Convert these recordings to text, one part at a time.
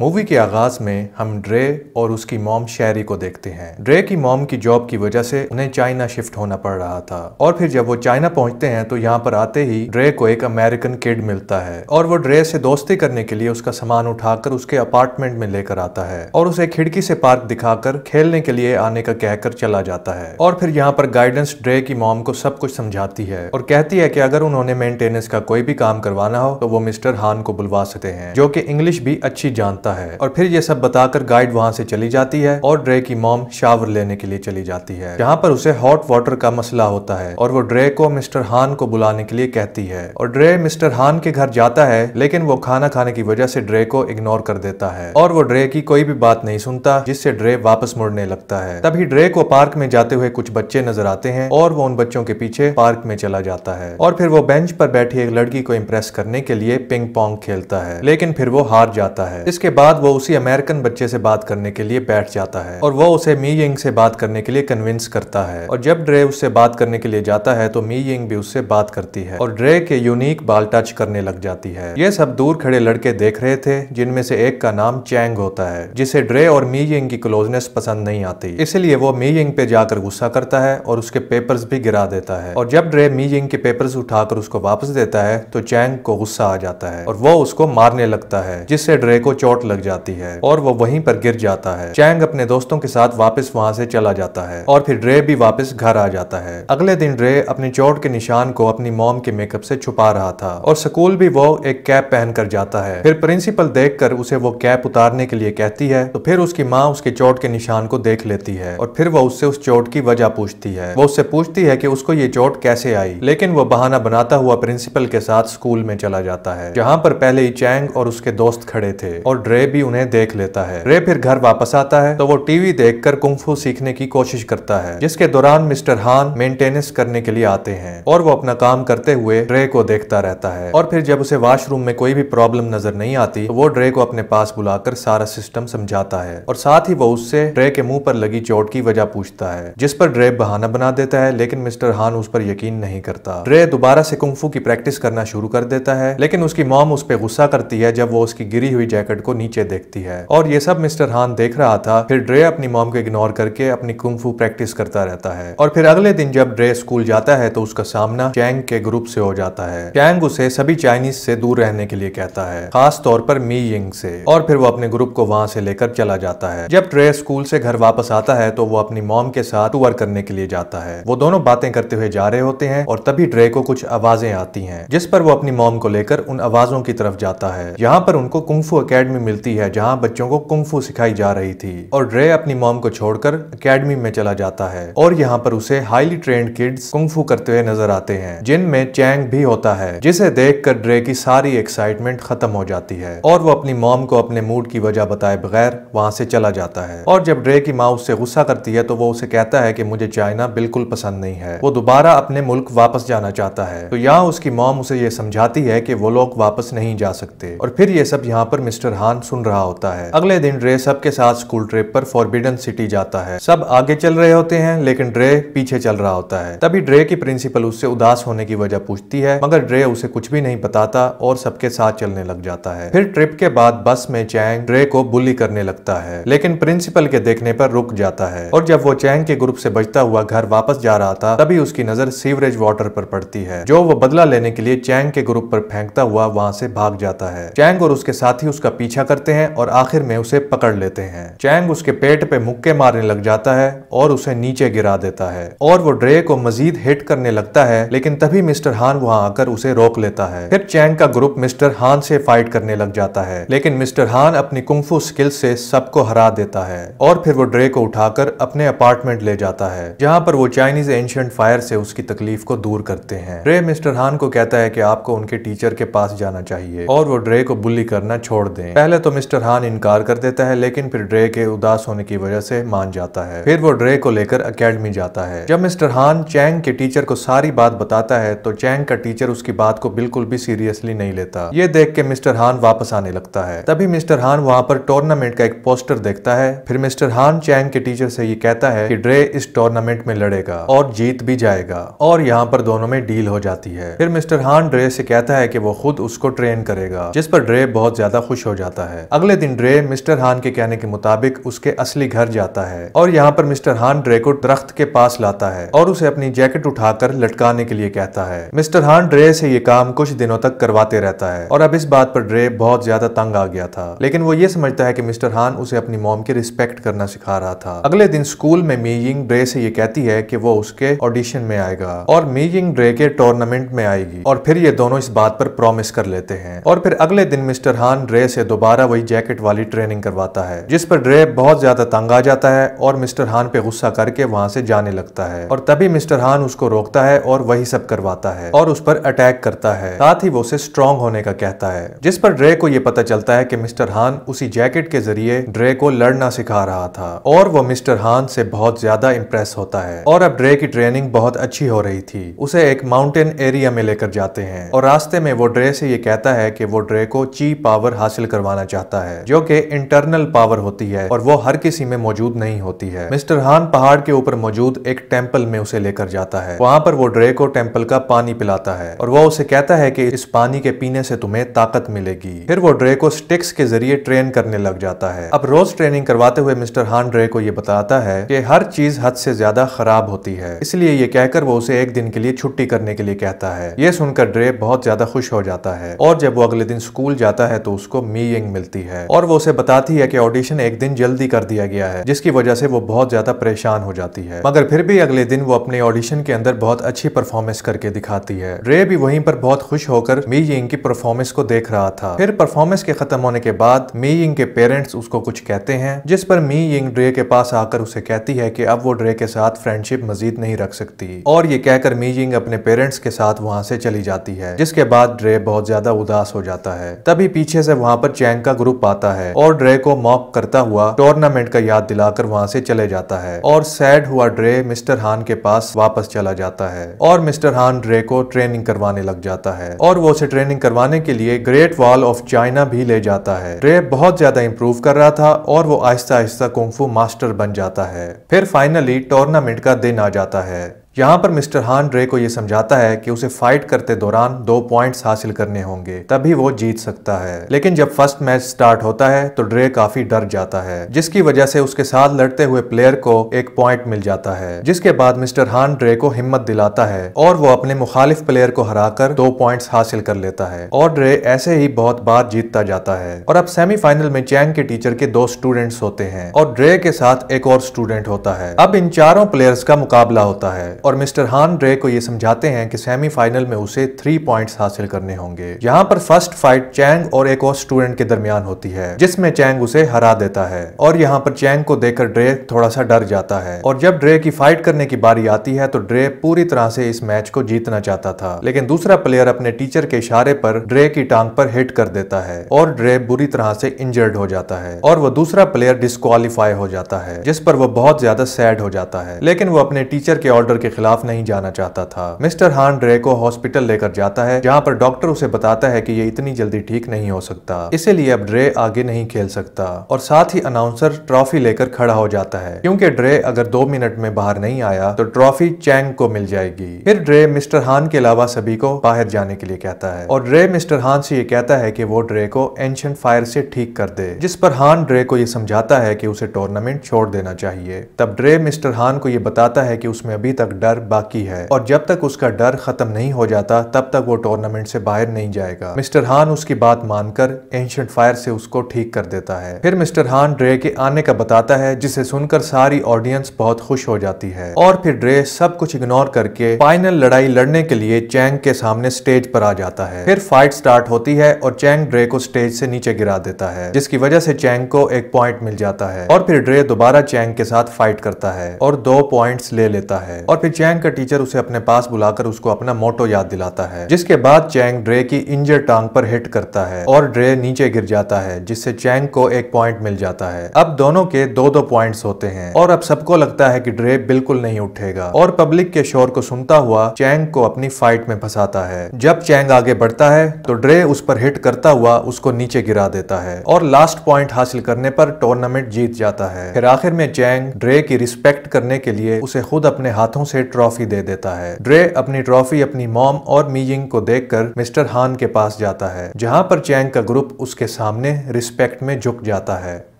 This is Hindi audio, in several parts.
मूवी के आगाज में हम ड्रे और उसकी मॉम शेरी को देखते हैं। ड्रे की मॉम की जॉब की वजह से उन्हें चाइना शिफ्ट होना पड़ रहा था और फिर जब वो चाइना पहुंचते हैं तो यहाँ पर आते ही ड्रे को एक अमेरिकन किड मिलता है और वो ड्रे से दोस्ती करने के लिए उसका सामान उठाकर उसके अपार्टमेंट में लेकर आता है और उसे खिड़की से पार्क दिखाकर खेलने के लिए आने का कहकर चला जाता है। और फिर यहाँ पर गाइडेंस ड्रे की मॉम को सब कुछ समझाती है और कहती है कि अगर उन्होंने मेंटेनेंस का कोई भी काम करवाना हो तो वो मिस्टर हान को बुलवा सकते हैं, जो कि इंग्लिश भी अच्छी जानता है। और फिर ये सब बताकर गाइड वहां से चली जाती है और ड्रे की मॉम शावर लेने के लिए चली जाती है, जहां पर उसे हॉट वाटर का मसला होता है और वो ड्रे को मिस्टर हान को बुलाने के लिए कहती है। और ड्रे मिस्टर हान के घर जाता है, लेकिन वो खाना खाने की वजह से ड्रे को इग्नोर कर देता है और वो ड्रे की कोई भी बात नहीं सुनता, जिससे ड्रे वापस मुड़ने लगता है। तभी ड्रे को पार्क में जाते हुए कुछ बच्चे नजर आते हैं और वो उन बच्चों के पीछे पार्क में चला जाता है और फिर वो बेंच पर बैठी एक लड़की को इम्प्रेस करने के लिए पिंग पोंग खेलता है, लेकिन फिर वो हार जाता है। इसके बाद वो उसी अमेरिकन बच्चे से बात करने के लिए बैठ जाता है और वो उसे मी यिंग से बात करने के लिए कन्विंस करता है। और जब ड्रे उससे बात करने के लिए जाता है तो मी यिंग भी उससे बात करती है और ड्रे के यूनिक बाल टच करने लग जाती है। ये सब दूर खड़े लड़के देख रहे थे, जिनमें से एक का नाम चैंग होता है, जिसे ड्रे और मी यिंग की क्लोजनेस पसंद नहीं आती, इसलिए वो मी यिंग पे जाकर गुस्सा करता है और उसके पेपर्स भी गिरा देता है। और जब ड्रे मी यिंग के पेपर्स उठाकर उसको वापस देता है तो चैंग को गुस्सा आ जाता है और वो उसको मारने लगता है, जिससे ड्रे को चोट लग जाती है और वो वहीं पर गिर जाता है। चैंग अपने दोस्तों के साथ वापस वहां से चला जाता है और फिर ड्रे भी वापस घर आ जाता है। अगले दिन ड्रे अपनी चोट के निशान को अपनी मॉम के मेकअप से छुपा रहा था और स्कूल भी वो एक कैप पहनकर जाता है। फिर प्रिंसिपल देखकर उसे वो कैप उतारने के लिए कहती है तो फिर उसकी माँ उसके चोट के निशान को देख लेती है और फिर वो उससे उस चोट की वजह पूछती है। वो उससे पूछती है कि उसको ये चोट कैसे आई, लेकिन वो बहाना बनाता हुआ प्रिंसिपल के साथ स्कूल में चला जाता है, जहाँ पर पहले ही चैंग और उसके दोस्त खड़े थे और ड्रे भी उन्हें देख लेता है। ड्रे फिर घर वापस आता है तो वो टीवी देखकर कुंग-फू सीखने की कोशिश करता है, जिसके दौरान मिस्टर हान मेंटेनेंस करने के लिए आते हैं और वो अपना काम करते हुए ड्रे को देखता रहता है। और फिर जब उसे वॉशरूम में कोई भी प्रॉब्लम नजर नहीं आती तो वो ड्रे को अपने पास बुलाकर सारा सिस्टम समझाता है और साथ ही वो उससे ड्रे के मुंह पर लगी चोट की वजह पूछता है, जिस पर ड्रे बहाना बना देता है, लेकिन मिस्टर हान उस पर यकीन नहीं करता। ड्रे दोबारा से कुंग-फू की प्रैक्टिस करना शुरू कर देता है, लेकिन उसकी मॉम उस पर गुस्सा करती है जब वो उसकी गिरी हुई जैकेट को नीचे देखती है। और ये सब मिस्टर हान देख रहा था। फिर ड्रे अपनी मॉम को इग्नोर करके अपनी कुंग-फू प्रैक्टिस करता रहता है। और फिर अगले दिन जब ड्रे स्कूल जाता है तो उसका सामना चैंग के ग्रुप से हो जाता है। चैंग उसे सभी चाइनीज से दूर रहने के लिए कहता है, खास तौर पर मी यिंग से, और फिर वो अपने ग्रुप को वहां से लेकर चला जाता है। जब ड्रे स्कूल से घर वापस आता है तो वो अपनी मॉम के साथ टूर करने के लिए जाता है। वो दोनों बातें करते हुए जा रहे होते हैं और तभी ड्रे को कुछ आवाजें आती हैं, जिस पर वो अपनी मॉम को लेकर उन आवाजों की तरफ जाता है। यहाँ पर उनको कुंग-फू एकेडमी मिलती है, जहाँ बच्चों को कुंग-फू सिखाई जा रही थी। और ड्रे अपनी मॉम को छोड़कर एकेडमी में चला जाता है और यहाँ पर उसे हाईली ट्रेंड किड्स कुंग-फू करते हुए नजर आते हैं, जिनमें चैंग भी होता है, जिसे देखकर ड्रे की सारी एक्साइटमेंट खत्म हो जाती है और वो अपनी मॉम को अपने मूड की वजह बताए बगैर वहां से चला जाता है। और जब ड्रे की माँ उससे गुस्सा करती है तो वो उसे कहता है कि मुझे चाइना बिल्कुल पसंद नहीं है, वो दोबारा अपने मुल्क वापस जाना चाहता है। तो यहाँ उसकी मॉम उसे ये समझाती है कि वो लोग वापस नहीं जा सकते। और फिर ये सब यहाँ पर मिस्टर हान सुन रहा होता है। अगले दिन ड्रे सबके साथ स्कूल ट्रिप पर फॉरबिडन सिटी जाता है। सब आगे चल रहे होते हैं, लेकिन ड्रे पीछे चल रहा होता है। तभी ड्रे की प्रिंसिपल उससे उदास होने की वजह पूछती है, मगर ड्रे उसे कुछ भी नहीं बताता और सबके साथ चलने लग जाता है। फिर ट्रिप के बाद बस में चैंग ड्रे को बुली करने लगता है, लेकिन प्रिंसिपल के देखने पर रुक जाता है। और जब वो चैंग के ग्रुप से बचता हुआ घर वापस जा रहा था तभी उसकी नजर सीवरेज वाटर पर पड़ती है, जो वो बदला लेने के लिए चैंग के ग्रुप पर फेंकता हुआ वहां से भाग जाता है। चैंग और उसके साथी उसका पीछा करते हैं और आखिर में उसे पकड़ लेते हैं। चैंग उसके पेट पे मुक्के मारने लग जाता है और उसे नीचे गिरा देता है और वो ड्रे को मजीद हिट करने लगता है, लेकिन तभी मिस्टर हान वहां आकर उसे रोक लेता है। फिर चैंग का ग्रुप मिस्टर हान से फाइट करने लग जाता है, लेकिन मिस्टर हान अपनी कुंग-फू स्किल से सबको हरा देता है और फिर वो ड्रे को उठाकर अपने अपार्टमेंट ले जाता है, जहाँ पर वो चाइनीज एंशिएंट फायर से उसकी तकलीफ को दूर करते हैं। ड्रे मिस्टर हान को कहता है कि आपको उनके टीचर के पास जाना चाहिए और वो ड्रे को बुली करना छोड़ दें। पहले तो मिस्टर हान इनकार कर देता है, लेकिन फिर ड्रे के उदास होने की वजह से मान जाता है। फिर वो ड्रे को लेकर एकेडमी जाता है। जब मिस्टर हान चैंग के टीचर को सारी बात बताता है तो चैंग का टीचर उसकी बात को बिल्कुल भी सीरियसली नहीं लेता। ये देख के मिस्टर हान वापस आने लगता है। तभी मिस्टर हान वहां पर टूर्नामेंट का एक पोस्टर देखता है। फिर मिस्टर हान चैंग के टीचर से ये कहता है कि ड्रे इस टूर्नामेंट में लड़ेगा और जीत भी जाएगा और यहाँ पर दोनों में डील हो जाती है। फिर मिस्टर हान ड्रे से कहता है कि वो खुद उसको ट्रेन करेगा, जिस पर ड्रे बहुत ज्यादा खुश हो जाता है। अगले दिन ड्रे मिस्टर हान के कहने के मुताबिक उसके असली घर जाता है और यहाँ पर मिस्टर हान ड्रे को दरख्त के पास लाता है और उसे अपनी जैकेट उठाकर लटकाने के लिए कहता है। मिस्टर हान ड्रे से ये काम कुछ दिनों तक करवाते रहता है और अब इस बात पर ड्रे बहुत ज्यादा तंग आ गया था, लेकिन वो ये समझता है कि मिस्टर हान उसे अपनी मॉम की रिस्पेक्ट करना सिखा रहा था। अगले दिन स्कूल में मी यिंग ड्रे से ये कहती है कि वो उसके ऑडिशन में आएगा और मी यिंग ड्रे के टूर्नामेंट में आएगी और फिर ये दोनों इस बात पर प्रॉमिस कर लेते हैं। और फिर अगले दिन मिस्टर हान ड्रे से दोबारा वही जैकेट वाली ट्रेनिंग करवाता है, जिस पर ड्रे बहुत ज्यादा तंग आ जाता है और मिस्टर हान पे गुस्सा करके वहां से जाने लगता है। और तभी मिस्टर हान उसको रोकता है और वही सब करवाता है और उस पर अटैक करता है, साथ ही वो उसे स्ट्रॉन्ग होने का कहता है, जिस पर ड्रे को ये पता चलता है कि मिस्टर हान उसी जैकेट के जरिए ड्रे को लड़ना सिखा रहा था और वो मिस्टर हान से बहुत ज्यादा इंप्रेस होता है। और अब ड्रे की ट्रेनिंग बहुत अच्छी हो रही थी। उसे एक माउंटेन एरिया में लेकर जाते हैं और रास्ते में वो ड्रे से ये कहता है कि वो ड्रे को ची पावर हासिल करवाना चाहता है, जो कि इंटरनल पावर होती है और वो हर किसी में मौजूद नहीं होती है। मिस्टर हान पहाड़ के ऊपर मौजूद एक टेंपल में उसे लेकर जाता है। वहां पर वो ड्रे को टेंपल का पानी पिलाता है और वो उसे कहता है कि इस पानी के पीने से तुम्हें ताकत मिलेगी। फिर वो ड्रे को स्टिक्स के जरिए ट्रेन करने लग जाता है। अब रोज ट्रेनिंग करवाते हुए मिस्टर हान ड्रे को ये बताता है कि हर चीज हद से ज्यादा खराब होती है, इसलिए ये कहकर वो उसे एक दिन के लिए छुट्टी करने के लिए कहता है। ये सुनकर ड्रे बहुत ज्यादा खुश हो जाता है और जब वो अगले दिन स्कूल जाता है तो उसको मी यिंग मिलती है और वो उसे बताती है कि ऑडिशन एक दिन जल्दी कर दिया गया है, जिसकी वजह से वो बहुत ज्यादा परेशान हो जाती है। मगर फिर भी अगले दिन वो अपने ऑडिशन के अंदर बहुत अच्छी परफॉर्मेंस करके दिखाती है। ड्रे भी वहीं पर बहुत खुश होकर मी यिंग की परफॉर्मेंस को देख रहा था। फिर परफॉर्मेंस के खत्म होने के बाद मी यिंग के पेरेंट्स उसको कुछ कहते हैं, जिस पर मी यिंग ड्रे के पास आकर उसे कहती है कि अब वो ड्रे के साथ फ्रेंडशिप मजीद नहीं रख सकती और ये कहकर मी यिंग अपने पेरेंट्स के साथ वहां से चली जाती है, जिसके बाद ड्रे बहुत ज्यादा उदास हो जाता है। तभी पीछे से वहां पर चैंग का ग्रुप आता है और ड्रे को मॉक करता हुआ टूर्नामेंट का याद दिलाकर वहां से चले जाता है और सैड हुआ ड्रे मिस्टर हान के पास वापस चला जाता है और मिस्टर हान ड्रे को ट्रेनिंग करवाने लग जाता है और वो उसे ट्रेनिंग करवाने के लिए ग्रेट वॉल ऑफ चाइना भी ले जाता है। ड्रे बहुत ज्यादा इंप्रूव कर रहा था और वो आहिस्ता आहिस्ता कुंफू मास्टर बन जाता है। फिर फाइनली टूर्नामेंट का दिन आ जाता है। यहाँ पर मिस्टर हान ड्रे को ये समझाता है कि उसे फाइट करते दौरान 2 पॉइंट्स हासिल करने होंगे, तभी वो जीत सकता है। लेकिन जब फर्स्ट मैच स्टार्ट होता है तो ड्रे काफी डर जाता है, जिसकी वजह से उसके साथ लड़ते हुए प्लेयर को 1 पॉइंट मिल जाता है। जिसके बाद मिस्टर हान ड्रे को हिम्मत दिलाता है और वो अपने मुखालिफ प्लेयर को हराकर 2 पॉइंट्स हासिल कर लेता है और ड्रे ऐसे ही बहुत बार जीतता जाता है। और अब सेमीफाइनल में चैंग के टीचर के 2 स्टूडेंट्स होते हैं और ड्रे के साथ एक और स्टूडेंट होता है। अब इन चारों प्लेयर्स का मुकाबला होता है और मिस्टर हान ड्रे को ये समझाते हैं कि सेमीफाइनल में उसे 3 पॉइंट्स हासिल करने होंगे। यहाँ पर फर्स्ट फाइट चैंग और एक और स्टूडेंट के दरमियान होती है, जिसमें चैंग उसे हरा देता है और यहाँ पर चैंग को देखकर ड्रे थोड़ा सा डर जाता है। और जब ड्रे की फाइट करने की बारी आती है तो ड्रे पूरी तरह से इस मैच को जीतना चाहता था, लेकिन दूसरा प्लेयर अपने टीचर के इशारे पर ड्रे की टांग पर हिट कर देता है और ड्रे बुरी तरह से इंजर्ड हो जाता है और वो दूसरा प्लेयर डिस्क्वालीफाई हो जाता है, जिस पर वो बहुत ज्यादा सैड हो जाता है। लेकिन वो अपने टीचर के ऑर्डर के खिलाफ नहीं जाना चाहता था। मिस्टर हान ड्रे को हॉस्पिटल लेकर जाता है, जहां पर डॉक्टर उसे बताता है कि ये इतनी जल्दी ठीक नहीं हो सकता, इसीलिए अब ड्रे आगे नहीं खेल सकता। और साथ ही अनाउंसर ट्रॉफी लेकर खड़ा हो जाता है, क्योंकि ड्रे अगर 2 मिनट में बाहर नहीं आया तो ट्रॉफी चैंग को मिल जाएगी। फिर ड्रे मिस्टर हान के अलावा सभी को बाहर जाने के लिए कहता है और ड्रे मिस्टर हान से ये कहता है कि वो ड्रे को एंशिएंट फायर से ठीक कर दे, जिस पर हान ड्रे को ये समझाता है कि उसे टूर्नामेंट छोड़ देना चाहिए। तब ड्रे मिस्टर हान को ये बताता है कि उसमें अभी तक डर बाकी है और जब तक उसका डर खत्म नहीं हो जाता तब तक वो टूर्नामेंट से बाहर नहीं जाएगा। मिस्टर हान उसकी बात मानकर एंशिएंट फायर से उसको ठीक कर देता है। फिर मिस्टर हान ड्रे के आने का बताता है, जिसे सुनकर सारी ऑडियंस बहुत खुश हो जाती है और फिर ड्रे सब कुछ इग्नोर करके फाइनल लड़ाई लड़ने के लिए चैंग के सामने स्टेज पर आ जाता है। फिर फाइट स्टार्ट होती है और चैंग ड्रे को स्टेज से नीचे गिरा देता है, जिसकी वजह से चैंग को 1 पॉइंट मिल जाता है और फिर ड्रे दोबारा चैंग के साथ फाइट करता है और 2 पॉइंट्स ले लेता है। और फिर चैंग का टीचर उसे अपने पास बुलाकर उसको अपना मोटो याद दिलाता है, जिसके बाद चैंग ड्रे की इंजर टांग पर हिट करता है और ड्रे नीचे गिर जाता है, जिससे चैंग को 1 पॉइंट मिल जाता है। अब दोनों के 2-2 पॉइंट्स होते हैं और अब सबको लगता है कि ड्रे बिल्कुल नहीं उठेगा और पब्लिक के शोर को सुनता हुआ चैंग को अपनी फाइट में फंसाता है। जब चैंग आगे बढ़ता है तो ड्रे उस पर हिट करता हुआ उसको नीचे गिरा देता है और लास्ट पॉइंट हासिल करने पर टूर्नामेंट जीत जाता है। फिर आखिर में चैंग ड्रे की रिस्पेक्ट करने के लिए उसे खुद अपने हाथों से उसे ट्रॉफी दे देता है। ड्रे अपनी ट्रॉफी अपनी मॉम और मीयिंग को देखकर मिस्टर हान के पास जाता है, जहां पर चैंग का ग्रुप उसके सामने रिस्पेक्ट में झुक जाता है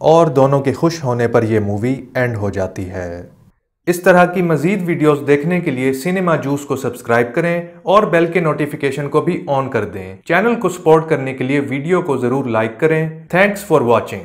और दोनों के खुश होने पर यह मूवी एंड हो जाती है। इस तरह की मजीद वीडियोस देखने के लिए सिनेमा जूस को सब्सक्राइब करें और बेल के नोटिफिकेशन को भी ऑन कर दें। चैनल को सपोर्ट करने के लिए वीडियो को जरूर लाइक करें। Thanks for watching.